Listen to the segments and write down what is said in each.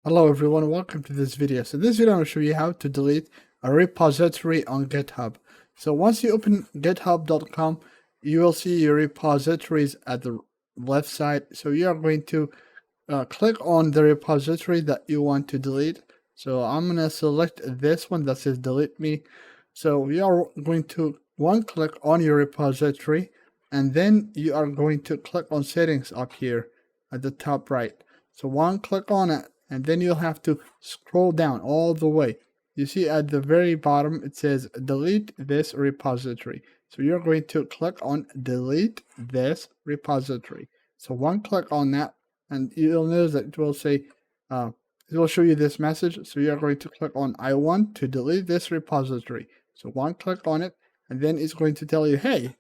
Hello everyone, welcome to this video. So this video I'm going to show you how to delete a repository on GitHub. So once you open github.com, you will see your repositories at the left side. So you are going to click on the repository that you want to delete. So I'm going to select this one that says delete me. So you are going to click on your repository, and then you are going to click on settings up here at the top right. So click on it, and then you'll have to scroll down all the way. You see at the very bottom it says delete this repository. So you're going to click on delete this repository. So click on that, and you'll notice that it will say it will show you this message. So you're going to click on I want to delete this repository. So click on it, and then it's going to tell you, hey,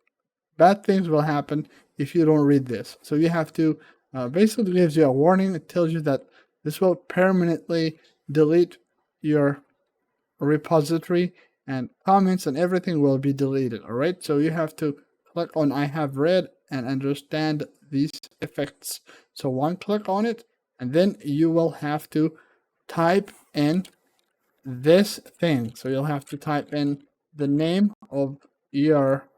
bad things will happen if you don't read this. So you have to basically gives you a warning. It tells you that this will permanently delete your repository, and comments and everything will be deleted. All right, so you have to click on I have read and understand these effects. So click on it, and then you will have to type in this thing. So you'll have to type in the name of your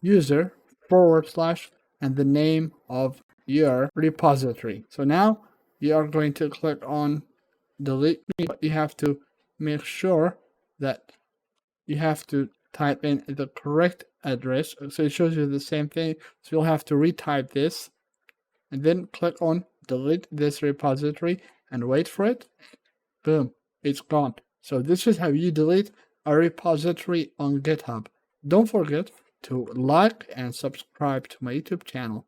user / and the name of your repository. So now you are going to click on delete me, but you have to make sure that you have to type in the correct address. So it shows you the same thing. So you'll have to retype this, and then click on delete this repository and wait for it. Boom, it's gone. So this is how you delete a repository on GitHub. Don't forget to like and subscribe to my YouTube channel.